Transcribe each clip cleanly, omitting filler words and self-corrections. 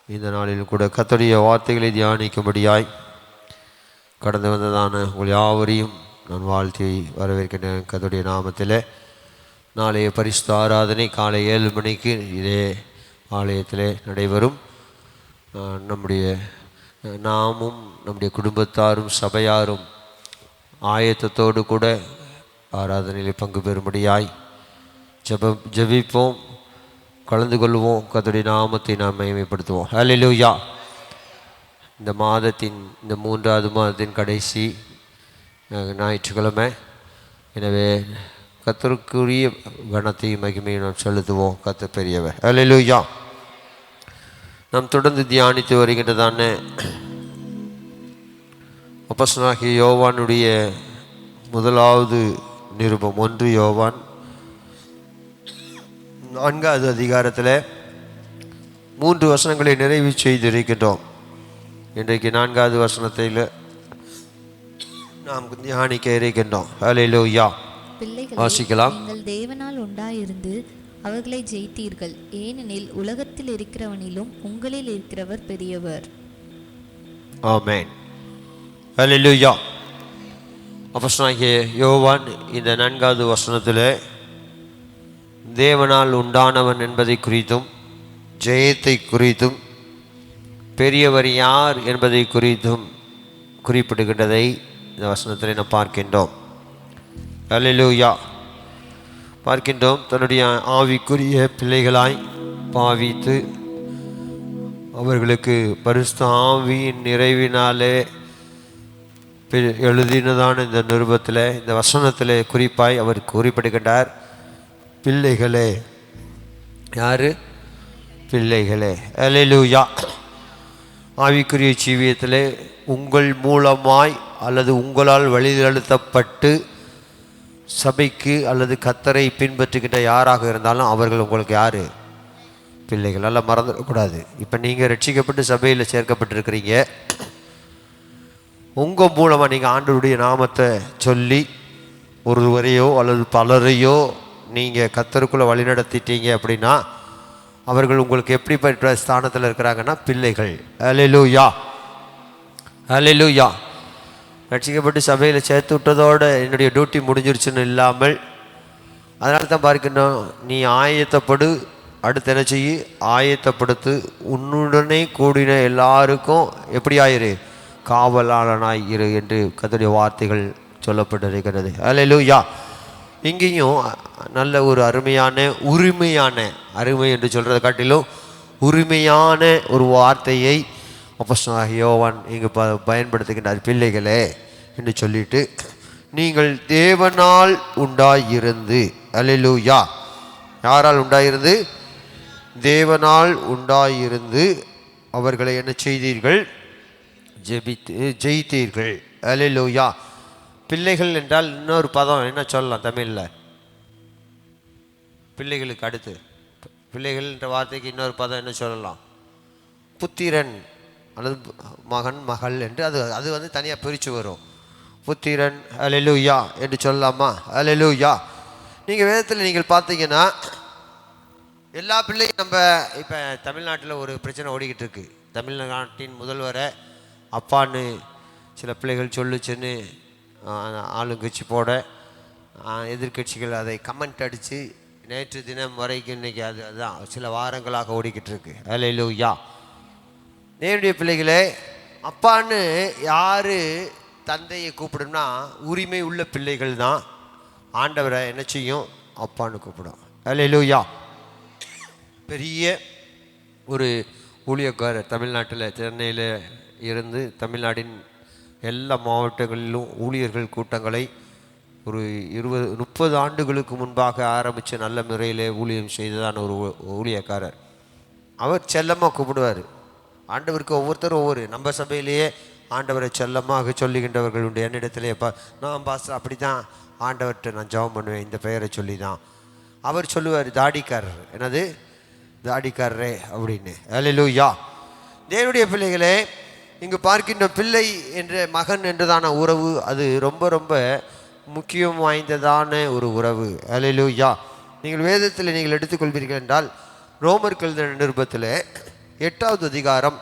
இந்த நாளில் கூட கர்த்தருடைய வார்த்தைகளை தியானிக்கும்படியாய் கடந்து வந்ததான உங்கள் யாவரையும் நான் வாழ்த்தி வரவேற்கின்றேன். கர்த்தருடைய நாமத்தில் நாளைய பரிசுத்த ஆராதனை காலை 7 மணிக்கு இதே ஆலயத்தில் நடைபெறும். நாமும் நம்முடைய குடும்பத்தாரும் சபையாரும் ஆயத்தத்தோடு கூட ஆராதனையில் பங்கு பெறும்படியாய் ஜெபிப்போம், கலந்து கொள்வோம். கர்த்தருடைய நாமத்தை நாம் மகிமைப்படுத்துவோம். ஹல்லேலூயா. இந்த மாதத்தின் இந்த 3வது மாதத்தின் கடைசி ஞாயிற்றுக்கிழமை. எனவே கர்த்தருக்குரிய கனத்தையும் மகிமையும் நாம் செலுத்துவோம். கர்த்தர் பெரியவர். ஹல்லேலூயா. நாம் தொடர்ந்து தியானித்து வருகின்றதான அப்போஸ்தலனாகிய யோவானுடைய முதலாவது நிருபம் 1 யோவான் 4வது அதிகாரத்தில் 3 வசனங்களை நிறைவு செய்திருக்கின்றோம். இன்றைக்கு 4வது வசனத்தில் நாம் தியானிக்க இருக்கின்றோம். ஹல்லேலூயா. வாசிக்கலாம். நீங்கள் தேவனால் உண்டாயிருந்து அவர்களை ஜெயித்தீர்கள், ஏனெனில் உலகத்தில் இருக்கிறவனிலும் உங்களில் இருக்கிறவர் பெரியவர். ஆமென். ஹல்லேலூயா. அப்போஸ்தலனாகிய யோவான் இந்த 4வது வசனத்தில் தேவனால் உண்டானவன் என்பதை குறித்தும் ஜெயத்தை குறித்தும் பெரியவர் யார் என்பதை குறித்தும் குறிப்பிடுகின்றதை இந்த வசனத்தில் நாம் பார்க்கின்றோம். ஹல்லேலூயா. பார்க்கின்றோம். தன்னுடைய ஆவிக்குரிய பிள்ளைகளாய் பாவித்து அவர்களுக்கு பரிசுத்த ஆவியின் நிறைவினாலே எழுதினதான இந்த நிருபத்தில் இந்த வசனத்தில் குறிப்பாய் அவர் குறிப்பிடுகின்றார், பிள்ளைகளே. யாரு? பிள்ளைகளே. ஹல்லேலூயா. ஆவிக்குரிய ஜீவியத்தில் உங்கள் மூலமாய் அல்லது உங்களால் வழிநடத்தப்பட்டு சபைக்கு அல்லது கர்த்தரை பின்பற்றுகின்ற யாராக இருந்தாலும் அவர்கள் உங்களுக்கு யார்? பிள்ளைகள். எல்லாம் மறந்துடக்கூடாது. இப்போ நீங்கள் ரட்சிக்கப்பட்டு சபையில் சேர்க்கப்பட்டிருக்கிறீங்க. உங்கள் மூலமாக நீங்கள் ஆண்டவருடைய நாமத்தை சொல்லி ஒருவரையோ அல்லது பலரையோ நீங்கள் கர்த்தருக்குள்ளே வழிநடத்திட்டீங்க அப்படின்னா அவர்கள் உங்களுக்கு எப்படிப்பட்ட ஸ்தானத்தில் இருக்கிறாங்கன்னா பிள்ளைகள். ஹல்லேலூயா. ஹல்லேலூயா. ரட்சிக்கப்பட்டு சபையில் சேர்த்து விட்டதோடு என்னுடைய டியூட்டி முடிஞ்சிருச்சுன்னு இல்லாமல், அதனால தான் பார்க்கணும், நீ ஆயத்தப்படு, அடுத்து என்ன செய்ய, ஆயத்தப்படுத்து, உன்னுடனே கூடின எல்லாருக்கும் எப்படி ஆயிரு, காவலாளனாய் இரு என்று கர்த்தருடைய வார்த்தைகள் சொல்லப்பட்டிருக்கிறது. ஹல்லேலூயா. இங்கேயும் நல்ல ஒரு அருமையான உரிமையான, அருமை என்று சொல்கிறத காட்டிலும் உரிமையான ஒரு வார்த்தையை அப்போஸ்தலனாகிய யோவான் இங்கு பயன்படுத்துகின்றார். பிள்ளைகளே என்று சொல்லிட்டு, நீங்கள் தேவனால் உண்டாயிருந்து. ஹல்லேலூயா. யாரால் உண்டாயிருந்து? தேவனால் உண்டாயிருந்து அவர்களை என்ன செய்தீர்கள்? ஜெயித்தீர்கள். ஹல்லேலூயா. பிள்ளைகள் என்றால் இன்னொரு பதம் என்ன சொல்லலாம் தமிழில்? பிள்ளைகளுக்கு அடுத்து பிள்ளைகள் என்ற வார்த்தைக்கு இன்னொரு பதம் என்ன சொல்லலாம்? புத்திரன் அல்லது மகன் மகள் என்று அது வந்து தனியாக பிரித்து வரும். புத்திரன். ஹல்லேலூயா என்று சொல்லலாமா? ஹல்லேலூயா. நீங்கள் வேதத்தில் நீங்கள் பார்த்தீங்கன்னா எல்லா பிள்ளையும், நம்ம இப்போ தமிழ்நாட்டில் ஒரு பிரச்சனை ஓடிக்கிட்டு இருக்கு. தமிழ்நாட்டின் முதல்வரை அப்பான்னு சில பிள்ளைகள் சொல்லுச்சுன்னு ஆளுங்கட்சி போட, எதிர்கட்சிகள் அதை கமெண்ட் அடித்து நேற்று தினம் வரைக்கும் இன்றைக்கி அதுதான் சில வாரங்களாக ஓடிக்கிட்டு இருக்கு. ஹல்லேலூயா. தேவனுடைய பிள்ளைகளே, அப்பான்னு யார் தந்தையை கூப்பிடும்னா உரிமை உள்ள பிள்ளைகள் தான் ஆண்டவரை என்ன செய்யும்? அப்பான்னு கூப்பிடும். ஹல்லேலூயா. பெரிய ஒரு ஊழியக்காரர் தமிழ்நாட்டில் சென்னையில் இருந்து தமிழ்நாட்டின் எல்லா மாவட்டங்களிலும் ஊழியர்கள் கூட்டங்களை ஒரு 20-30 ஆண்டுகளுக்கு முன்பாக ஆரம்பித்து நல்ல முறையில் ஊழியம் செய்ததான ஒரு ஊழியக்காரர். அவர் செல்லமாக கூப்பிடுவார். ஆண்டவருக்கு ஒவ்வொருத்தரும் ஒவ்வொரு, நம்ம சபையிலேயே ஆண்டவரை செல்லமாக சொல்லுகின்றவர்கள் உண்டு. என்னிடத்திலே நான் பாஸ்டர் அப்படி தான் ஆண்டவர்கிட்ட நான் ஜெபம் பண்ணுவேன், இந்த பெயரை சொல்லி தான். அவர் சொல்லுவார், தாடிக்காரர். என்னது? தாடிக்காரரே அப்படின்னு. ஹல்லேலூயா. தேவனுடைய பிள்ளைகளே, இங்கு பார்க்கின்ற பிள்ளை என்ற மகன் என்றதான உறவு அது ரொம்ப ரொம்ப முக்கியம் வாய்ந்ததான ஒரு உறவு. ஹல்லேலூயா. நீங்கள் வேதத்தில் நீங்கள் எடுத்துக்கொள்வீர்கள் என்றால் ரோமர்கள் நிருபத்தில் 8வது அதிகாரம்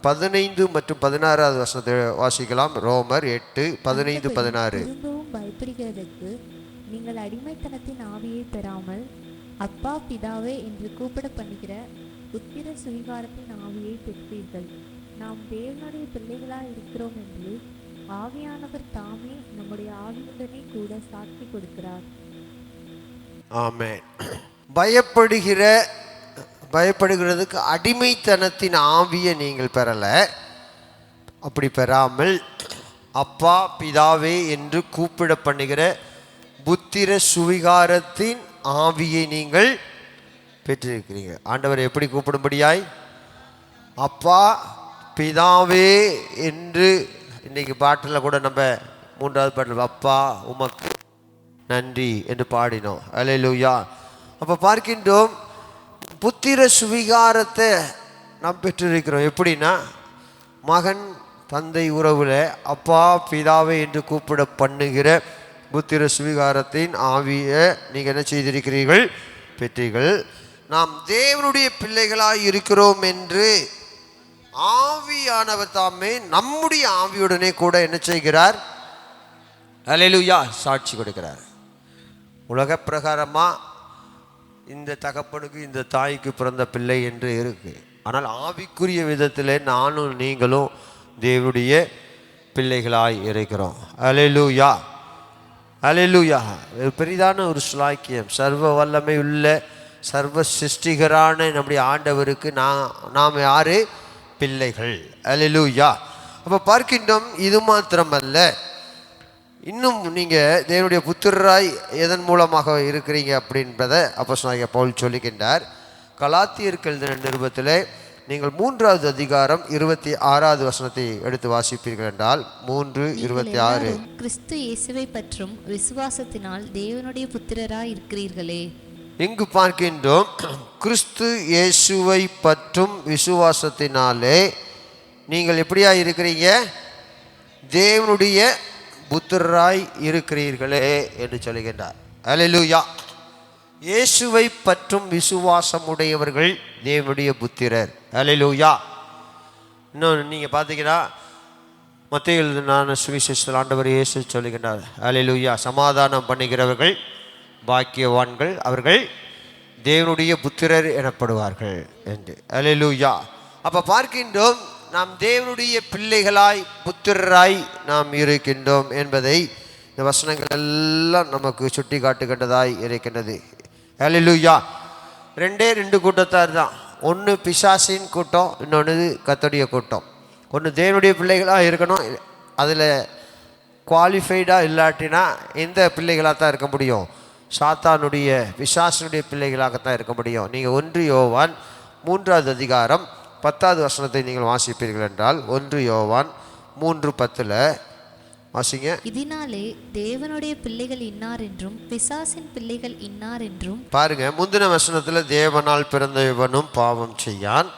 15 மற்றும் 16வது வசனத்தை வாசிக்கலாம். ரோமர் 8:15-16. திரும்பவும் பயப்படுகிறதற்கு நீங்கள் அடிமைத்தனத்தின் ஆவியை பெறாமல் அப்பா பிதாவே என்று கூப்பிட பண்ணுகிற புத்திர சுவிகாரத்தின் ஆவியை பெற்றீர்கள். நாம் தேவனுடைய பிள்ளைகளாய் இருக்கிறோம் என்று ஆவியானவர் தாமே நம்முடைய ஆவியுடனே கூட சாட்சி கொடுக்கிறார். ஆமென். பயப்படுகிறதுக்கு அடிமைத்தனத்தின் ஆவியை நீங்கள் பெறல. அப்படி பெறாமல் அப்பா பிதாவே என்று கூப்பிட பண்ணுகிற புத்திர சுவிகாரத்தின் ஆவியை நீங்கள் பெற்றிருக்கிறீங்க. ஆண்டவர் எப்படி கூப்பிடும்படியாய்? அப்பா பிதாவே என்று. இன்னைக்கு பாட்டில் கூட நம்ம 3வது பாட்டில் அப்பா உமக்கு நன்றி என்று பாடினோம். அல்லேலூயா. அப்போ பார்க்கின்றோம், புத்திர சுவிகாரத்தை நாம் பெற்றிருக்கிறோம். எப்படின்னா, மகன் தந்தை உறவில் அப்பா பிதாவே என்று கூப்பிட பண்ணுகிற புத்திர சுவிகாரத்தின் ஆவியை நீங்கள் என்ன செய்திருக்கிறீர்கள்? பெற்றீர்கள். நாம் தேவனுடைய பிள்ளைகளாய் இருக்கிறோம் என்று ஆவியானவர் தாமே நம்முடைய ஆவியுடனே கூட என்ன செய்கிறார்? அல்லேலூயா, சாட்சி கொடுக்கிறார். உலக பிரகாரமாக இந்த தகப்பனுக்கு இந்த தாய்க்கு பிறந்த பிள்ளை என்று இருக்கு. ஆனால் ஆவிக்குரிய விதத்தில் நானும் நீங்களும் தேவனுடைய பிள்ளைகளாய் இருக்கிறோம். அல்லேலூயா, அல்லேலூயா. பெரிதான ஒரு ஸ்லாக்கியம். சர்வ வல்லமை உள்ள சர்வ சிருஷ்டிகரான நம்முடைய ஆண்டவருக்கு நாம் யாரு? பிள்ளைகள். அல்லேலூயா. அப்போ பார்க்கின்றோம், இது மாத்திரமல்ல, இன்னும் நீங்கள் தேவனுடைய புத்திரராய் எதன் மூலமாக இருக்கிறீங்க அப்படின்றதை அப்போஸ்தலனாகிய பவுல் சொல்லுகின்றார். கலாத்தியருக்கு எழுதின நிருபத்தில் நீங்கள் 3வது அதிகாரம் 26வது வசனத்தை எடுத்து வாசிப்பீர்கள் என்றால் 3:26. கிறிஸ்து இயேசுவை பற்றும் விசுவாசத்தினால் தேவனுடைய புத்திரராய் இருக்கிறீர்களே. இங்கு பார்க்கின்றோம், கிறிஸ்து இயேசுவை பற்றும் விசுவாசத்தினாலே நீங்கள் எப்படியா இருக்கிறீங்க? தேவனுடைய புத்திரராய் இருக்கிறீர்களே என்று சொல்லுகின்றார். அல்லேலூயா. இயேசுவை பற்றும் விசுவாசம் உடையவர்கள் தேவனுடைய புத்திரர். அல்லேலூயா. இன்னொன்று நீங்கள் பார்த்தீங்கன்னா, மத்தேயு எழுதின சுவிசேஷத்தில் ஆண்டவர் இயேசு சொல்லுகின்றார். அல்லேலூயா. சமாதானம் பண்ணுகிறவர்கள் பாக்கியவான்கள், அவர்கள் தேவனுடைய புத்திரர் எனப்படுவார்கள் என்று. அல்லேலூயா. அப்போ பார்க்கின்றோம், நாம் தேவனுடைய பிள்ளைகளாய் புத்திரராய் நாம் இருக்கின்றோம் என்பதை இந்த வசனங்கள் எல்லாம் நமக்கு சுட்டி காட்டுகின்றதாய் இருக்கின்றது. அல்லேலூயா. 2 கூட்டத்தார் தான். ஒன்று பிசாசின் கூட்டம், இன்னொன்று கர்த்தருடைய கூட்டம். ஒன்று தேவனுடைய பிள்ளைகளாக இருக்கணும், அதில் குவாலிஃபைடாக இல்லாட்டினா எந்த பிள்ளைகளாக தான் இருக்க முடியும்? சாத்தானுடைய பிசாசினுடைய பிள்ளைகளாகத்தான் இருக்க முடியும். நீங்கள் 1 யோவான் 3வது அதிகாரம் 10வது வசனத்தை நீங்கள் வாசிப்பீர்கள் என்றால் 1 யோவான் 3:10 வாசிங்க. இதனாலே தேவனுடைய பிள்ளைகள் இன்னார் என்றும் பிசாசின் பிள்ளைகள் இன்னார் என்றும். பாருங்க, முந்தின வசனத்தில் தேவனால் பிறந்த இவனும் பாவம் செய்யான்,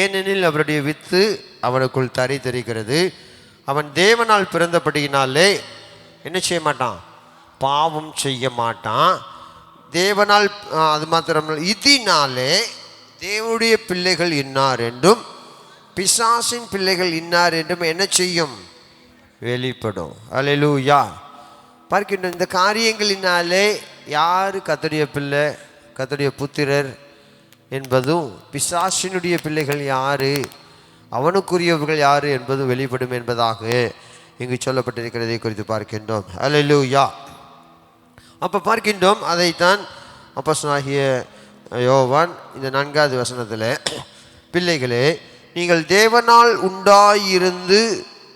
ஏனெனில் அவருடைய வித்து அவனுக்குள் தரித்திருக்கிறது. அவன் தேவனால் பிறந்தபடியினாலே என்ன செய்ய மாட்டான்? பாவம் செய்ய மாட்டான். தேவனால் அது மாத்திரமல்ல, இதனாலே தேவனுடைய பிள்ளைகள் இன்னார் என்றும் பிசாசின் பிள்ளைகள் இன்னார் என்றும் என்ன செய்யும்? வெளிப்படும். அல்லேலூயா. பார்க்கின்ற இந்த காரியங்களினாலே யார் கர்த்தருடைய பிள்ளை, கர்த்தருடைய புத்திரர் என்பதும், பிசாசினுடைய பிள்ளைகள் யாரு, அவனுக்குரியவர்கள் யாரு என்பதும் வெளிப்படும் என்பதாக இங்கு சொல்லப்பட்டிருக்கிறதை குறித்து பார்க்கின்றோம். அல்லேலூயா. அப்போ பார்க்கின்றோம், அதைத்தான் அப்போஸ்தலனாகிய யோவான் இந்த 4வது வசனத்தில், பிள்ளைகளே நீங்கள் தேவனால் உண்டாயிருந்து,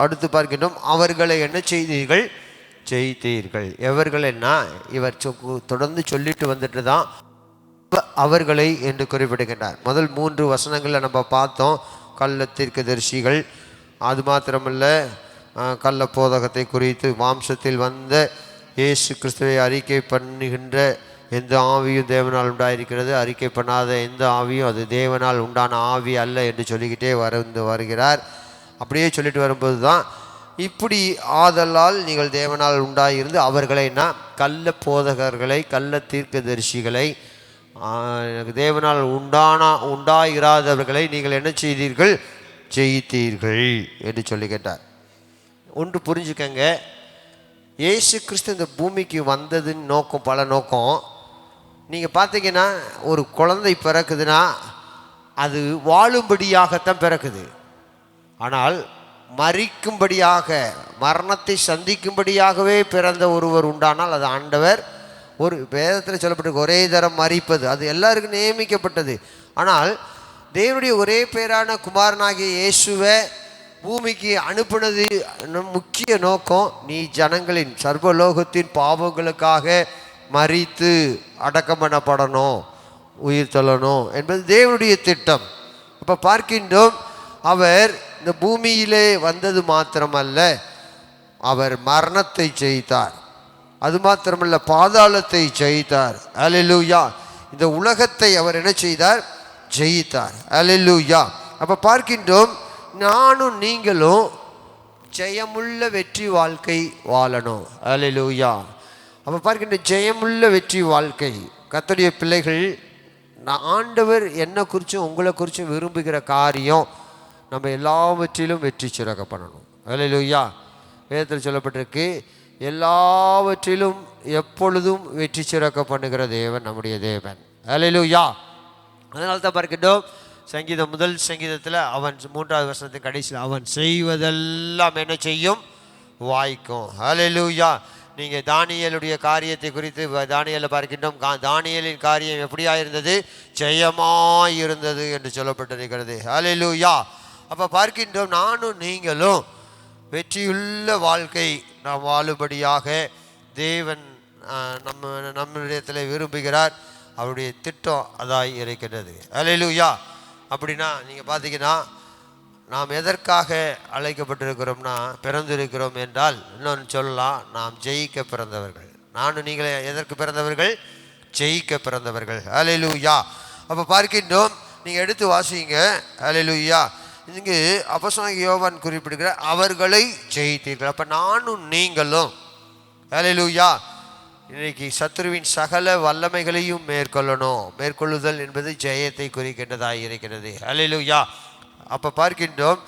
அடுத்து பார்க்கின்றோம், அவர்களை என்ன செய்தீர்கள்? ஜெயித்தீர்கள். எவர்கள் என்ன? இவர் தொடர்ந்து சொல்லிட்டு வந்துட்டு தான் அவர்களை என்று குறிப்பிடுகின்றார். முதல் 3 வசனங்களில் நம்ம பார்த்தோம், கள்ள தீர்க்கதரிசிகள், அது மாத்திரமல்ல கள்ள போதகத்தை குறித்து, மாம்சத்தில் வந்த இயேசு கிறிஸ்துவை அறிக்கை பண்ணுகின்ற எந்த ஆவியும் தேவனால் உண்டாயிருக்கிறது, அறிக்கை பண்ணாத எந்த ஆவியும் அது தேவனால் உண்டான ஆவி அல்ல என்று சொல்லிக்கிட்டே வருகிறார். அப்படியே சொல்லிட்டு வரும்போது தான், இப்படி ஆதலால் நீங்கள் தேவனால் உண்டாயிருந்து அவர்களைனா கள்ள போதகர்களை, கள்ள தீர்க்கதரிசிகளை, எனக்கு தேவனால் உண்டாயிராதவர்களை நீங்கள் என்ன செய்தீர்கள்? ஜெயித்தீர்கள் என்று சொல்லி கேட்டார். ஒன்று புரிஞ்சுக்கங்க, இயேசு கிறிஸ்து இந்த பூமிக்கு வந்ததுன்னு நோக்கம், பல நோக்கம். நீங்கள் பார்த்தீங்கன்னா ஒரு குழந்தை பிறக்குதுன்னா அது வாழும்படியாகத்தான் பிறக்குது. ஆனால் மரிக்கும்படியாக, மரணத்தை சந்திக்கும்படியாகவே பிறந்த ஒருவர் உண்டானால் அது ஆண்டவர். ஒரு வேதத்தில் சொல்லப்பட்டிருக்கு ஒரே தரம் மரிப்பது, அது எல்லாருக்கும் நியமிக்கப்பட்டது. ஆனால் தேவனுடைய ஒரே பேரான குமாரனாகிய இயேசுவை பூமிக்கு அனுப்புனது முக்கிய நோக்கம், நீ ஜனங்களின் சர்வலோகத்தின் பாவங்களுக்காக மரித்து அடக்கம் பண்ணப்படணும், உயிர் தள்ளணும் என்பது தேவனுடைய திட்டம். அப்போ பார்க்கின்றோம், அவர் இந்த பூமியிலே வந்தது மாத்திரமல்ல, அவர் மரணத்தை ஜெயித்தார். அது மாத்திரமல்ல, பாதாளத்தை ஜெயித்தார். அல்லேலூயா. இந்த உலகத்தை அவர் என்ன செய்தார்? ஜெயித்தார். அல்லேலூயா. அப்போ பார்க்கின்றோம், நானும் நீங்களும் ஜெயமுள்ள வெற்றி வாழ்க்கை வாழணும். அல்லேலூயா. அப்போ பார்க்கின்ற ஜெயமுள்ள வெற்றி வாழ்க்கை, கர்த்தருடைய பிள்ளைகள், ஆண்டவர் என்ன குறித்தும் உங்களை குறித்தும் விரும்புகிற காரியம், நம்ம எல்லாவற்றிலும் வெற்றி சிறக்க பண்ணணும். அல்லேலூயா. வேதத்தில் சொல்லப்பட்டிருக்கு, எல்லாவற்றிலும் எப்பொழுதும் வெற்றி சிறக்க பண்ணுகிற தேவன் நம்முடைய தேவன். அல்லேலூயா. அதனால தான் பார்க்கின்றோம், சங்கீதம் முதல் சங்கீதத்தில் அவன் 3வது வசனத்தின் கடைசியில், அவன் செய்வதெல்லாம் என்ன செய்யும்? வாய்க்கும். அல்லேலூயா. நீங்கள் தானியேலுடைய காரியத்தை குறித்து தானியேலில் பார்க்கின்றோம், தானியேலின் காரியம் எப்படியா இருந்தது? ஜெயமாய் இருந்தது என்று சொல்லப்பட்டிருக்கிறது. அல்லேலூயா. அப்போ பார்க்கின்றோம், நானும் நீங்களும் வெற்றியுள்ள வாழ்க்கை நாம் வாழும்படியாக தேவன் நம்மிடத்தில் விரும்புகிறார். அவருடைய திட்டம் அதாய் இருக்கின்றது. அல்லேலூயா. அப்படின்னா நீங்கள் பார்த்தீங்கன்னா, நாம் எதற்காக அழைக்கப்பட்டிருக்கிறோம்னா, பிறந்திருக்கிறோம் என்றால் இன்னொன்று சொல்லலாம், நாம் ஜெயிக்க பிறந்தவர்கள். நானும் நீங்களே எதற்கு பிறந்தவர்கள்? ஜெயிக்க பிறந்தவர்கள். அல்லேலூயா. அப்போ பார்க்கின்றோம், நீங்கள் எடுத்து வாசிங்க. அல்லேலூயா. இங்கு அப்போஸ்தலனாகிய யோவான் குறிப்பிடுகிற அவர்களை ஜெயித்தீர்கள். அப்போ நானும் நீங்களும், அல்லேலூயா, இன்றைக்கு சத்துருவின் சகல வல்லமைகளையும் மேற்கொள்ளணும். மேற்கொள்ளுதல் என்பது ஜெயத்தை குறிக்கின்றதாக இருக்கிறது. அல்லேலூயா. அப்போ பார்க்கின்றோம்,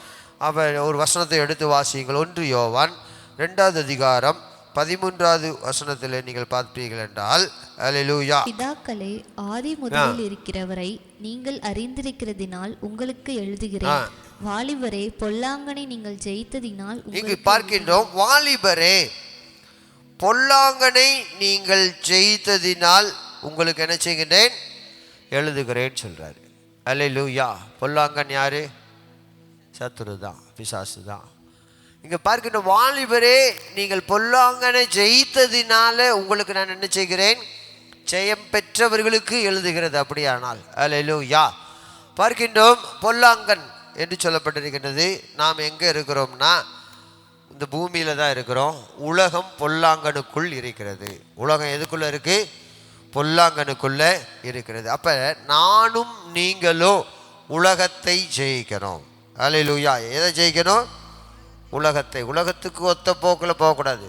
அவர் ஒரு வசனத்தை எடுத்து வாசியுங்கள். 1 யோவான் 2வது அதிகாரம் 13வது வசனத்தில் நீங்கள் பார்ப்பீர்கள் என்றால், அல்லேலூயா, பிதாக்களே, ஆதி முதலில் இருக்கிறவரை நீங்கள் அறிந்திருக்கிறதினால் உங்களுக்கு எழுதுகிறேன். வாலிபரே, பொல்லாங்கனை நீங்கள் ஜெயித்ததினால். இங்கு பார்க்கின்றோம், வாலிபரே, பொல்லாங்கனை நீங்கள் ஜெயித்ததினால் உங்களுக்கு என்ன செய்கின்றேன்? எழுதுகிறேன் சொல்றாரு. அல்லேலூயா. பொல்லாங்கன் யாரு? சத்துரு தான், பிசாசு தான். இங்கே பார்க்கின்ற வாலிபரே, நீங்கள் பொல்லாங்கனை ஜெயித்ததினால உங்களுக்கு நான் என்ன செய்கிறேன்? ஜெயம் பெற்றவர்களுக்கு எழுதுகிறது. அப்படியானால் அல்லேலூயா. பார்க்கின்றோம், பொல்லாங்கன் என்று சொல்லப்பட்டிருக்கின்றது. நாம் எங்கே இருக்கிறோம்னா, இந்த பூமியில் தான் இருக்கிறோம். உலகம் பொல்லாங்கனுக்குள் இருக்கிறது. உலகம் எதுக்குள்ளே இருக்கு? பொல்லாங்கனுக்குள்ளே இருக்கிறது. அப்போ நானும் நீங்களும் உலகத்தை ஜெயிக்கணும். அல்லேலூயா. எதை ஜெயிக்கணும்? உலகத்தை. உலகத்துக்கு ஒத்த போக்கில் போகக்கூடாது.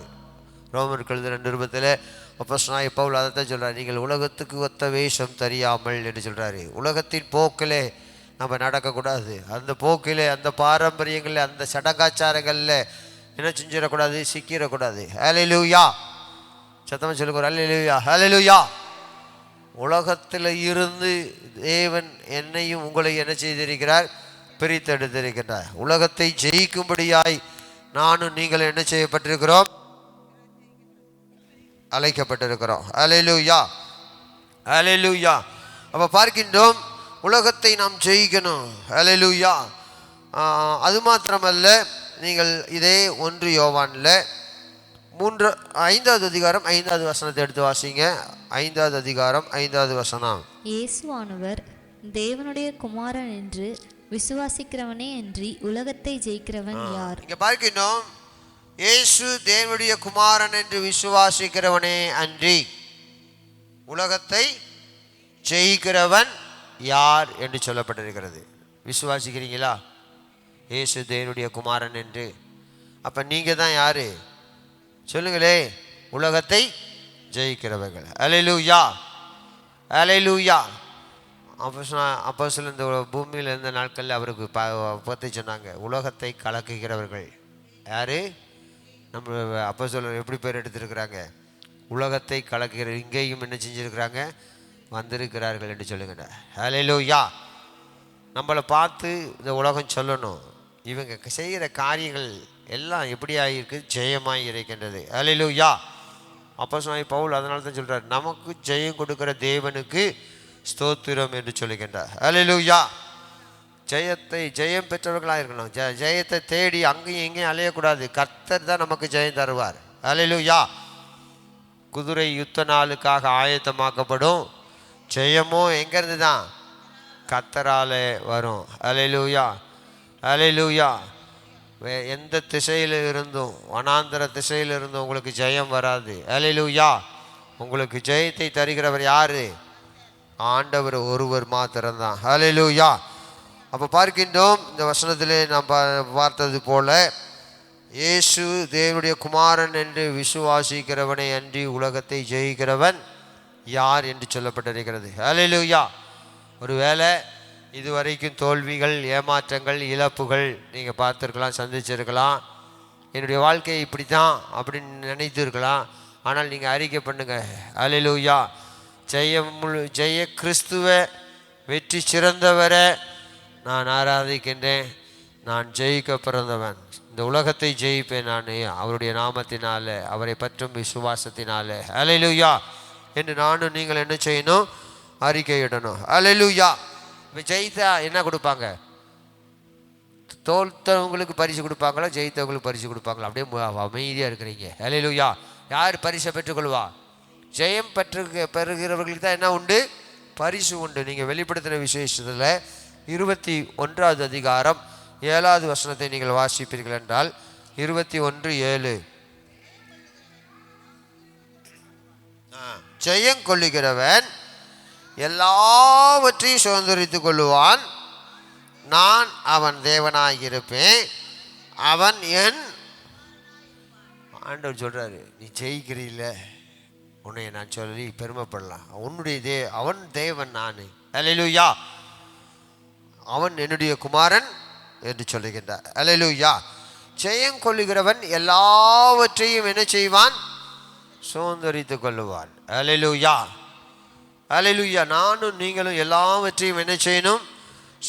ரோமர்கள் 2:20 அப்போஸ்தலனாகிய பவுல் அதைத்தான் சொல்கிறார், நீங்கள் உலகத்துக்கு ஒத்த வேஷம் தெரியாமல் என்று சொல்கிறாரு. உலகத்தின் போக்கில் நம்ம நடக்கக்கூடாது. அந்த போக்கில், அந்த பாரம்பரியங்களில், அந்த சடங்காச்சாரங்களில் என்ன செஞ்சிடக்கூடாது? சிக்கிடக்கூடாது. அல்லேலூயா. சத்தமாக சொல்லுங்க, அல்லேலூயா. அல்லேலூயா. உலகத்தில் இருந்து தேவன் என்னையும் உங்களை என்ன செய்திருக்கிறார்? பிரித்தெடுத்திருக்கிறார். உலகத்தை ஜெயிக்கும்படியாய் நானும் நீங்கள் என்ன செய்யப்பட்டிருக்கிறோம்? அழைக்கப்பட்டிருக்கிறோம். அல்லேலூயா. அல்லேலூயா. அப்போ பார்க்கின்றோம், உலகத்தை நாம் ஜெயிக்கணும். அல்லேலூயா. அது மாத்திரமல்ல, நீங்கள் இதே 1 யோவானில் 5வது அதிகாரம் 5வது வசனத்தை எடுத்து வாசிங்க. 5வது அதிகாரம் 5வது வசனம். இயேசுவானவர் தேவனுடைய குமாரன் என்று விசுவாசிக்கிறவனே அன்றி உலகத்தை ஜெயிக்கிறவன் யார்? இங்கே பார்க்கணும், இயேசு தேவனுடைய குமாரன் என்று விசுவாசிக்கிறவனே அன்றி உலகத்தை ஜெயிக்கிறவன் யார் என்று சொல்லப்பட்டிருக்கிறது. விசுவாசிக்கிறீங்களா இயேசு தேவனுடைய குமாரன் என்று? அப்போ நீங்கள் தான் யார் சொல்லுங்களே? உலகத்தை ஜெயிக்கிறவர்கள். அல்லேலூயா. ஹல்லேலூயா. அப்போ சில இந்த பூமியில் இருந்த நாட்களில் அவருக்கு பற்றி சொன்னாங்க, உலகத்தை கலக்குகிறவர்கள் யார்? நம்ம அப்போ சொல்ல எப்படி பேர் எடுத்திருக்கிறாங்க? உலகத்தை கலக்குகிற. இங்கேயும் என்ன செஞ்சுருக்கிறாங்க? வந்திருக்கிறார்கள் என்று சொல்லுங்க. ஹல்லேலூயா. நம்மளை பார்த்து இந்த உலகம் சொல்லணும், இவங்க செய்கிற காரியங்கள் எல்லாம் எப்படி ஆகியிருக்கு? ஜெயமாய் இருக்கின்றது. ஹல்லேலூயா. அப்போஸ்தலனாகிய பவுல் அதனால தான் சொல்கிறார், நமக்கு ஜெயம் கொடுக்கிற தேவனுக்கு ஸ்தோத்திரம் என்று சொல்லுகின்றார். ஹல்லேலூயா. ஜெயம் பெற்றவர்களாக இருக்கணும். ஜெயத்தை தேடி அங்கேயும் இங்கேயும் அலையக்கூடாது. கர்த்தர் தான் நமக்கு ஜெயம் தருவார். ஹல்லேலூயா. குதிரை யுத்த நாளுக்காக ஆயத்தமாக்கப்படும். ஜெயமோ எங்கேருந்து தான்? கர்த்தரால் வரும். ஹல்லேலூயா. ஹல்லேலூயா. எந்த திசையில் இருந்தும், வனாந்தர திசையில் இருந்தும் உங்களுக்கு ஜெயம் வராது. ஹல்லேலூயா. உங்களுக்கு ஜெயத்தை தருகிறவர் யார்? ஆண்டவர் ஒருவர் மாத்திரம்தான். ஹல்லேலூயா. அப்போ பார்க்கின்றோம் இந்த வசனத்திலே நாம் பார்த்தது போல, இயேசு தேவனுடைய குமாரன் என்று விசுவாசிக்கிறவனை அன்றி உலகத்தை ஜெயிக்கிறவன் யார் என்று சொல்லப்பட்டிருக்கிறது. ஹல்லேலூயா. ஒருவேளை இதுவரைக்கும் தோல்விகள், ஏமாற்றங்கள், இழப்புகள் நீங்கள் பார்த்துருக்கலாம், சந்திச்சிருக்கலாம். என்னுடைய வாழ்க்கை இப்படி தான் அப்படின்னு நினைத்திருக்கலாம். ஆனால் நீங்கள் அறிக்கை பண்ணுங்க, ஹல்லேலூயா, ஜெய கிறிஸ்துவை, வெற்றி சிறந்தவரை நான் ஆராதிக்கின்றேன். நான் ஜெயிக்க பிறந்தவன். இந்த உலகத்தை ஜெயிப்பேன் நான் அவருடைய நாமத்தினால, அவரை பற்றும் விசுவாசத்தினால. ஹல்லேலூயா என்று நானும் நீங்கள் என்ன செய்யணும்? அறிக்கையிடணும். ஹல்லேலூயா. இப்போ ஜெயித்தா என்ன கொடுப்பாங்க? தோல்த்தவங்களுக்கு பரிசு கொடுப்பாங்களா? ஜெயித்தவங்களுக்கு பரிசு கொடுப்பாங்களா? அப்படியே அமைதியாக இருக்கிறீங்க. ஹல்லேலூயா. யார் பரிசை பெற்றுக்கொள்வா? ஜெயம் பெறுகிறவர்களுக்கு தான் என்ன உண்டு? பரிசு உண்டு. நீங்கள் வெளிப்படுத்தின விசேஷத்தில் 21வது அதிகாரம் 7வது வசனத்தை நீங்கள் வாசிப்பீர்கள் என்றால், 21:7, ஜெயம் கொள்ளுகிறவன் எல்லாவற்றையும் சுதந்திரித்துக் கொள்ளுவான். நான் அவன் தேவனாயிருப்பேன், அவன் என். ஆண்டவர் சொல்றாரு, நீ ஜெயிக்கிறீல்ல, உன்னை நான் சொல்லி பெருமைப்படலாம். உன்னுடைய அவன் தேவன் நான். ஹல்லேலூயா. அவன் என்னுடைய குமாரன் என்று சொல்லுகின்றார். ஹல்லேலூயா. ஜெயம் கொள்ளுகிறவன் எல்லாவற்றையும் என்ன செய்வான்? சுதந்திரித்துக் கொள்ளுவான். ஹல்லேலூயா. ஹல்லேலூயா. நானும் நீங்களும் எல்லாவற்றையும் என்ன செய்யணும்?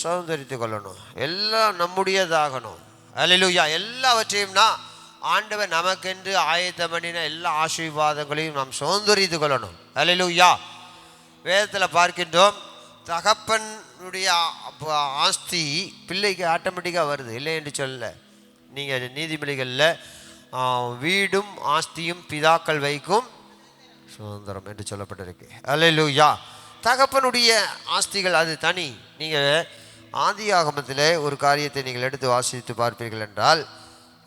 சுதந்திரித்துக் கொள்ளணும். எல்லாம் நம்முடையதாகணும். ஹல்லேலூயா. எல்லாவற்றையும்னா ஆண்டவர் நமக்கென்று ஆயத்தம் பண்ணின எல்லா ஆசீர்வாதங்களையும் நாம் சுதந்திரித்துக் கொள்ளணும். ஹல்லேலூயா. வேதத்தில் பார்க்கின்றோம், தகப்பனுடைய ஆஸ்தி பிள்ளைக்கு ஆட்டோமேட்டிக்காக வருது, இல்லை என்று சொல்ல. நீங்கள் நீதிமொழிகளில் வீடும் ஆஸ்தியும் பிதாக்கள் வைக்கும் சுதந்திரம் என்று சொல்லப்பட்டிருக்கு. ஹல்லேலூயா. தகப்பனுடைய ஆஸ்திகள் அது தனி. நீங்கள் ஆதியாகமத்தில் ஒரு காரியத்தை நீங்கள் எடுத்து வாசித்து பார்ப்பீர்கள் என்றால்,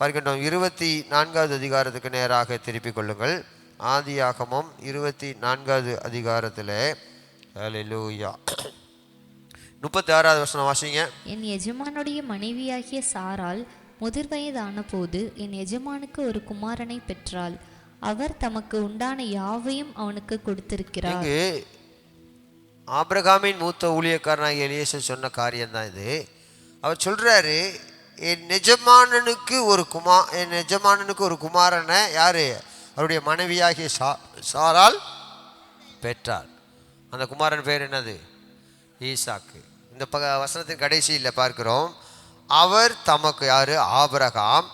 பார்க்கின்றோம் 24வது அதிகாரத்துக்கு நேராக திருப்பிக் கொள்ளுங்கள். ஆதியாகமம் 24வது அதிகாரத்தில் ஹல்லேலூயா 36வது வசனம் வாசிங்க. என் எஜமானுடைய மனைவியாகிய சாராள் முதிர்வயதான போது என் எஜமானுக்கு ஒரு குமாரனை பெற்றாள். அவர் தமக்கு உண்டான யாவையும் அவனுக்கு கொடுத்திருக்கிறார். இங்கு ஆபிரகாமின் மூத்த ஊழியக்காரனாகிய எலியேசர் சொன்ன காரியம்தான் இது. அவர் சொல்றாரு, என் எஜமானனுக்கு ஒரு குமாரனை யாரு? அவருடைய மனைவியாகிய சாராள் பெற்றார். அந்த குமாரன் பேர் என்னது? ஈசாக்கு. இந்த வசனத்தின் கடைசியில் பார்க்கிறோம், அவர் தமக்கு யாரு? ஆபிரகாம்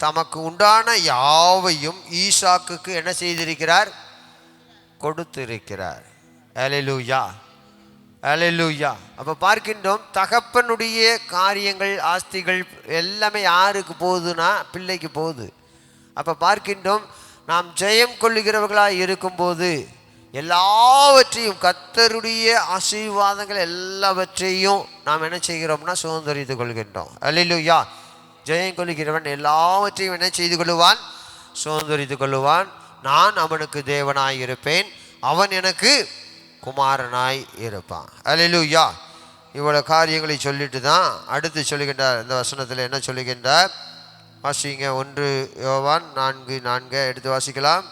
தமக்கு உண்டான யாவையும் ஈசாக்குக்கு என்ன செய்திருக்கிறார்? கொடுத்திருக்கிறார். ஹல்லேலூயா. ஹல்லேலூயா. அப்போ பார்க்கின்றோம், தகப்பனுடைய காரியங்கள், ஆஸ்திகள் எல்லாமே யாருக்கு போகுதுன்னா பிள்ளைக்கு போகுது. அப்போ பார்க்கின்றோம், நாம் ஜெயம் கொள்ளுகிறவர்களாக இருக்கும்போது எல்லாவற்றையும், கர்த்தருடைய ஆசீர்வாதங்கள் எல்லாவற்றையும் நாம் என்ன செய்கிறோம்னா சுதந்திரித்துக் கொள்கின்றோம். ஹல்லேலூயா. ஜெயம் கொள்ளுகிறவன் எல்லாவற்றையும் என்ன செய்து கொள்ளுவான்? சுதந்திரித்துக் கொள்ளுவான். நான் அவனுக்கு தேவனாய் இருப்பேன், அவன் எனக்கு குமாரனாய் இருப்பான். ஹல்லேலூயா. இவ்வளோ காரியங்களை சொல்லிட்டு தான் அடுத்து சொல்லுகின்றார். இந்த வசனத்தில் என்ன சொல்லுகின்றார்? வாசிங்க. 1 யோவான் 4:4 எடுத்து வாசிக்கலாம்.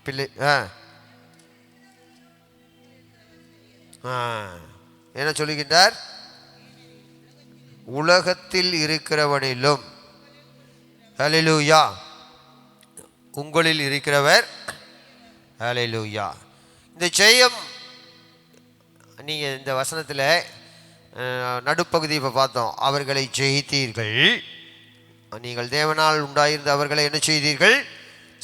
பிள்ளை என்ன சொல்லுகின்றார்? உலகத்தில் இருக்கிறவனிலும் ஹல்லேலூயா உங்களில் இருக்கிறவர். ஹல்லேலூயா. இந்த ஜெயம் நீங்கள் இந்த வசனத்தில் நடுப்பகுதி இப்போ பார்த்தோம். அவர்களை ஜெயித்தீர்கள். நீங்கள் தேவனால் உண்டாயிருந்த அவர்களை என்ன செய்தீர்கள்?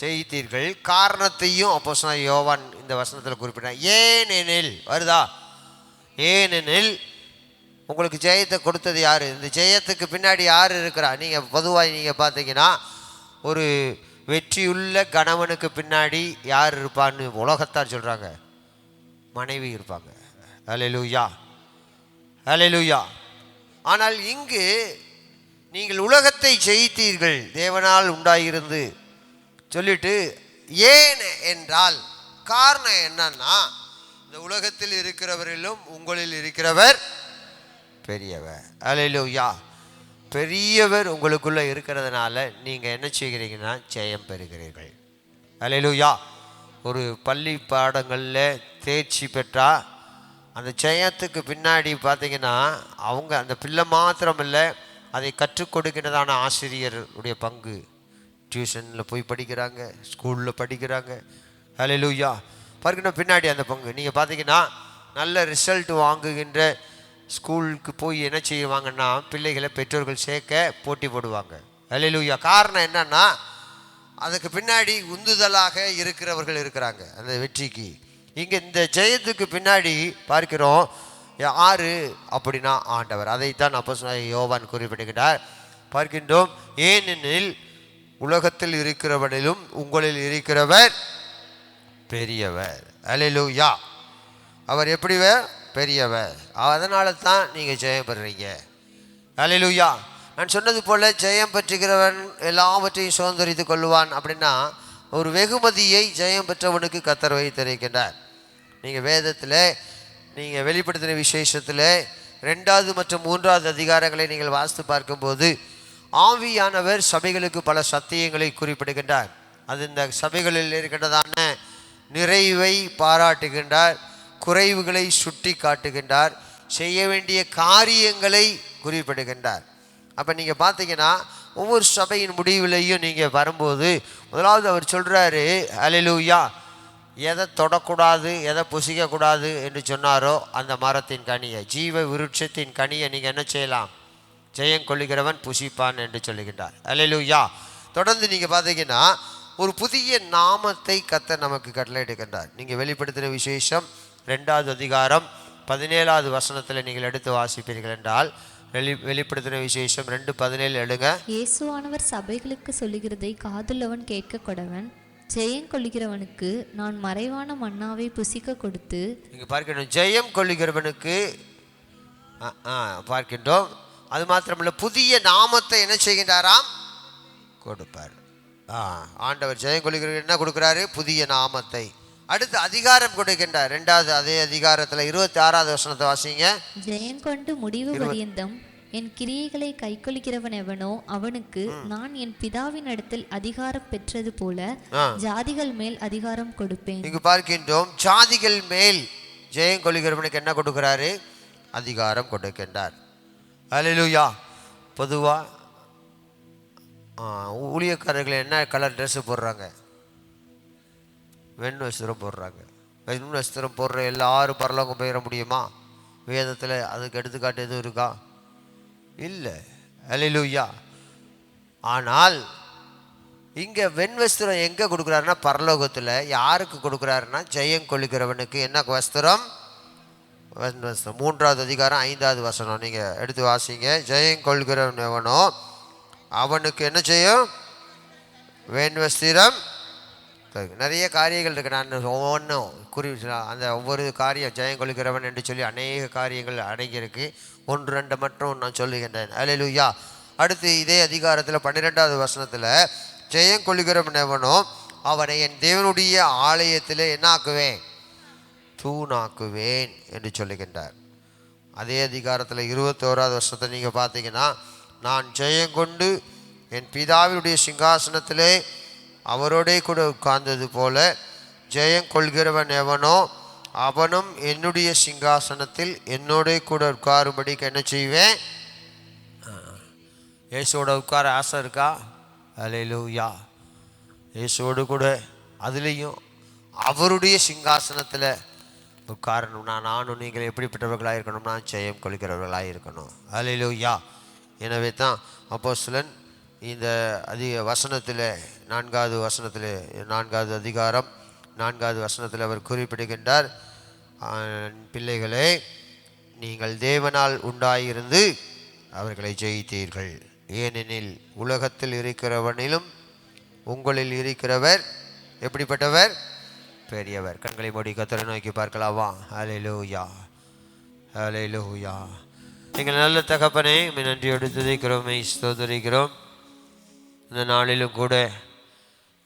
ஜெயித்தீர்கள். காரணத்தையும் அப்போஸ்தலனாகிய யோவான் இந்த வசனத்தில் குறிப்பிட்டார். ஏனெனில் வருதா? ஏனெனில் உங்களுக்கு ஜெயத்தை கொடுத்தது யார்? இந்த ஜெயத்துக்கு பின்னாடி யார் இருக்கிறா? நீங்கள் பொதுவாக நீங்கள் பார்த்தீங்கன்னா ஒரு வெற்றியுள்ள கணவனுக்கு பின்னாடி யார் இருப்பான்னு உலகத்தார் சொல்கிறாங்க? மனைவி இருப்பாங்க. ஹல்லேலூயா, ஹல்லேலூயா. ஆனால் இங்கு நீங்கள் உலகத்தை ஜெயித்தீர்கள் தேவனால் உண்டாயிருந்து சொல்லிட்டு, ஏன் என்றால் காரணம் என்னன்னா, இந்த உலகத்தில் இருக்கிறவரிலும் உங்களில் இருக்கிறவர் பெரியவர். ஹல்லேலூயா. பெரியவர் உங்களுக்குள்ளே இருக்கிறதுனால நீங்கள் என்ன செய்கிறீங்கன்னா ஜெயம் பெறுகிறீர்கள். ஹல்லேலூயா. ஒரு பள்ளி பாடங்களில் தேர்ச்சி பெற்றா அந்த ஜெயத்துக்கு பின்னாடி பார்த்தீங்கன்னா அவங்க அந்த பிள்ளை மாத்திரம் இல்லை, அதை கற்றுக் கொடுக்கிறதான ஆசிரியருடைய பங்கு. டியூஷனில் போய் படிக்கிறாங்க, ஸ்கூலில் படிக்கிறாங்க. ஹல்லேலூயா. பார்க்கணும் பின்னாடி அந்த பங்கு. நீங்கள் பார்த்தீங்கன்னா நல்ல ரிசல்ட் வாங்குகின்ற ஸ்கூலுக்கு போய் என்ன செய்வாங்கன்னா பிள்ளைகளை பெற்றோர்கள் சேர்க்க போட்டி போடுவாங்க. ஹல்லேலூயா. காரணம் என்னன்னா அதுக்கு பின்னாடி உந்துதலாக இருக்கிறவர்கள் இருக்கிறாங்க அந்த வெற்றிக்கு. இங்கே இந்த ஜெயத்துக்கு பின்னாடி பார்க்கிறோம் யாரு அப்படின்னா ஆண்டவர். அதைத்தான் அப்போஸ்தலனாகிய யோவான் குறிப்பிடுகிறார். பார்க்கின்றோம், ஏனெனில் உலகத்தில் இருக்கிறவனிலும் உங்களில் இருக்கிறவர் பெரியவர். ஹல்லேலூயா. அவர் எப்படிவர்? பெரியவர். அதனால தான் நீங்கள் ஜெயம் பெறுறீங்க. ஹல்லேலூயா. நான் சொன்னது போல் ஜெயம் பெற்றுகிறவன் எல்லாவற்றையும் சுதந்திரித்து கொள்ளுவான் அப்படின்னா ஒரு வெகுமதியை ஜெயம் பெற்றவனுக்கு கர்த்தர் வைத்திருக்கின்றார். நீங்கள் வேதத்தில் நீங்கள் வெளிப்படுத்தின விசேஷத்தில் 2வது மற்றும் 3வது அதிகாரங்களை நீங்கள் வாசித்து பார்க்கும்போது ஆவியானவர் சபைகளுக்கு பல சத்தியங்களை குறிப்பிடுகின்றார். அது இந்த சபைகளில் இருக்கின்றதான நிறைவை பாராட்டுகின்றார், குறைவுகளை சுட்டி காட்டுகின்றார், செய்ய வேண்டிய காரியங்களை குறிப்பிடுகின்றார். அப்போ நீங்கள் பார்த்தீங்கன்னா ஒவ்வொரு சபையின் முடிவிலையும் நீங்கள் வரும்போது முதலாவது அவர் சொல்கிறாரு, ஹல்லேலூயா, எதை தொடக்கூடாது எதை புசிக்கக்கூடாது என்று சொன்னாரோ அந்த மரத்தின் கனியை, ஜீவ விருட்சத்தின் கனியை நீங்கள் என்ன செய்யலாம்? ஜெயம் கொள்ளுகிறவன் புசிப்பான் என்று சொல்லுகின்றார். ஹல்லேலூயா. தொடர்ந்து நீங்கள் பார்த்தீங்கன்னா ஒரு புதிய நாமத்தை கர்த்தர் நமக்கு கட்டளையிடுகின்றார். நீங்கள் வெளிப்படுத்தின விசேஷம் 2வது அதிகாரம் 17வது வசனத்தில் நீங்கள் எடுத்து வாசிப்பீர்கள் என்றால் வெளிப்படுத்தின விசேஷம் 2:17 எடுங்க. இயேசுவானவர் சபைகளுக்கு சொல்லுகிறதை காதுள்ளவன் கேட்க கொடவன். ஜெயம் கொள்ளுகிறவனுக்கு நான் மறைவான மன்னாவை புசிக்க கொடுத்து. இங்கே பார்க்கணும், ஜெயம் கொள்ளுகிறவனுக்கு பார்க்கின்றோம். அது மாத்திரமல்ல, புதிய நாமத்தை என்ன செய்கின்றாராம்? கொடுப்பார். ஆண்டவர் ஜெயம் கொள்ளுகிறவன் என்ன கொடுக்குறாரு? புதிய நாமத்தை. அடுத்து அதிகாரம் கொடுக்கின்றார். 2வது அதே அதிகாரத்தில் 26வது வசனத்தை வாசிங்க. ஜெயம் கொண்டு முடிவு பரியந்தம் என் கிரியைகளை கைக்கொள்கிறவன் எவனோ அவனுக்கு நான் என் பிதாவின் இடத்தில் அதிகாரம் பெற்றது போல ஜாதிகள் மேல் அதிகாரம் கொடுப்பேன். இங்கு பார்க்கின்றோம், ஜாதிகள் மேல் ஜெயம் கொள்ளுகிறவனுக்கு என்ன கொடுக்கிறாரு? அதிகாரம் கொடுக்கின்றார். ஹல்லேலூயா. பொதுவாக ஊழியக்காரர்கள் என்ன கலர் ட்ரெஸ்ஸு போடுறாங்க? வெண் வஸ்திரம் போடுறாங்க. வெண் வஸ்திரம் போடுற எல்லாரும் பரலோகம் போயிட முடியுமா? வேதத்தில் அதுக்கு எடுத்துக்காட்டு எதுவும் இருக்கா? இல்லை. ஹல்லேலூயா. ஆனால் இங்கே வெண் வஸ்திரம் எங்கே கொடுக்குறாருன்னா பரலோகத்தில். யாருக்கு கொடுக்குறாருன்னா ஜெயம் கொள்ளுகிறவனுக்கு. என்ன வஸ்திரம்? வெண் வஸ்திரம். 3வது அதிகாரம் 5வது வசனம் நீங்கள் எடுத்து வாசிங்க. ஜெயம் கொள்கிறவன் எவனோ அவனுக்கு என்ன செய்யும்? வெண் வஸ்திரம். நிறைய காரியங்கள் இருக்குது. நான் ஒவ்வொன்றும் அந்த ஒவ்வொரு காரியம் ஜெயம் கொள்கிறவன் என்று சொல்லி அநேக காரியங்கள் அடங்கியிருக்கு. 1-2 மட்டும் நான் சொல்லுகின்றேன். ஹல்லேலூயா. அடுத்து இதே அதிகாரத்தில் 12வது வசனத்தில் ஜெயம் கொள்கிறவன் எவனோ அவனை என் தேவனுடைய ஆலயத்தில் என்ன ஆக்குவேன்? தூணாக்குவேன் என்று சொல்லுகின்றார். அதே அதிகாரத்தில் 21வது வசனத்தை நீங்கள் பார்த்தீங்கன்னா நான் ஜெயம் கொண்டு என் பிதாவினுடைய சிங்காசனத்திலே அவரோடே கூட உட்கார்ந்தது போல ஜெயம் கொள்கிறவன் எவனோ அவனும் என்னுடைய சிங்காசனத்தில் என்னோட கூட உட்காரும்படிக்கு என்ன செய்வேன். இயேசுவோட உட்கார ஆசை இருக்கா? அல்லேலூயா. இயேசுவோடு கூட அதுலேயும் அவருடைய சிங்காசனத்தில் உட்காரணும்னா நானும் நீங்கள் எப்படிப்பட்டவர்களாக இருக்கணும்னா ஜெயம் கொள்கிறவர்களாக இருக்கணும். அல்லேலூயா. எனவே தான் அப்போஸ்தலன் இந்த வசனத்தில் 4வது அதிகாரம் 4வது வசனத்தில் அவர் குறிப்பிடுகின்றார், பிள்ளைகளே நீங்கள் தேவனால் உண்டாயிருந்து அவர்களை ஜெயித்தீர்கள், ஏனெனில் உலகத்தில் இருக்கிறவனிலும் உங்களில் இருக்கிறவர் எப்படிப்பட்டவர்? பெரியவர். கண்களை மூடி கர்த்தரை நோக்கி பார்க்கலாமா? ஹல்லேலூயா, ஹல்லேலூயா. எங்கள் நல்ல தகப்பனே, நன்றியோடு துதிக்கிறோம், ஸ்தோத்திரிக்கிறோம். இந்த நாளிலும் கூட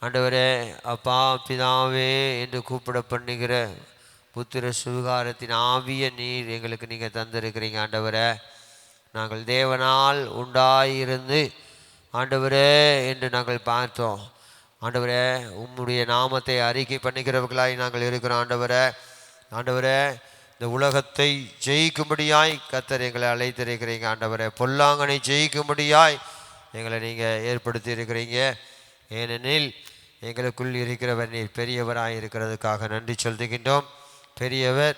ஆண்டவரே, அப்பா பிதாவே என்று கூப்பிட பண்ணுகிற புத்திர சுவிகாரத்தின் ஆவிய நீர் எங்களுக்கு நீங்கள் தந்திருக்கிறீங்க. ஆண்டவரே, நாங்கள் தேவனால் உண்டாயிருந்து ஆண்டவரே என்று நாங்கள் பார்த்தோம். ஆண்டவரே, உம்முடைய நாமத்தை அறிக்கை பண்ணுகிறவர்களாய் நாங்கள் இருக்கிறோம். ஆண்டவரே, இந்த உலகத்தை ஜெயிக்கும்படியாய் கர்த்தர் எங்களை அழைத்திருக்கிறீங்க. ஆண்டவரே, பொல்லாங்கனை ஜெயிக்கும்படியாய் எங்களை நீங்கள் ஏற்படுத்தி இருக்கிறீங்க. ஏனெனில் எங்களுக்குள் இருக்கிறவர் நீர் பெரியவராய் இருக்கிறதுக்காக நன்றி சொல்லுகின்றோம். பெரியவர்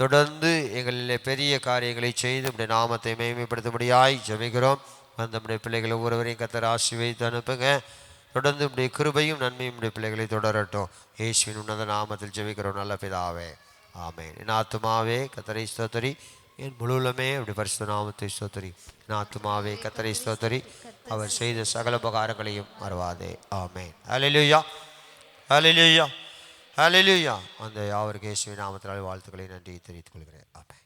தொடர்ந்து எங்களில் பெரிய காரியங்களை செய்து நம்முடைய நாமத்தை மேன்மைப்படுத்தும்படியாய் ஜெபிக்கிறோம். நம்முடைய பிள்ளைகளை ஒவ்வொருவரையும் கர்த்தர் ஆசீர்வதித்து அனுப்புங்க. தொடர்ந்து நம்முடைய கிருபையும் நன்மையும் நம்முடைய பிள்ளைகளை தொடரட்டும். இயேசுவின் உன்னத நாமத்தில் ஜெபிக்கிறோம் நல்ல பிதாவே, ஆமென். என் ஆத்துமாவே கர்த்தரை ஸ்தோத்திரி, என் முழுவலுமே அப்படி பரிசுத்த நாமத்தை ஸ்தோத்திரி. என் ஆத்துமாவே கர்த்தரை ஸ்தோத்திரி, அவர் செய்த சகல உபகாரங்களையும் மறவாதே. ஆமென். ஹல்லேலூயா, ஹல்லேலூயா, ஹல்லேலூயா. அந்த யாவருக்கு இயேசுவின் நாமத்தினால் வாழ்த்துக்களை நன்றி தெரிவித்துக் கொள்கிறேன். ஆமென்.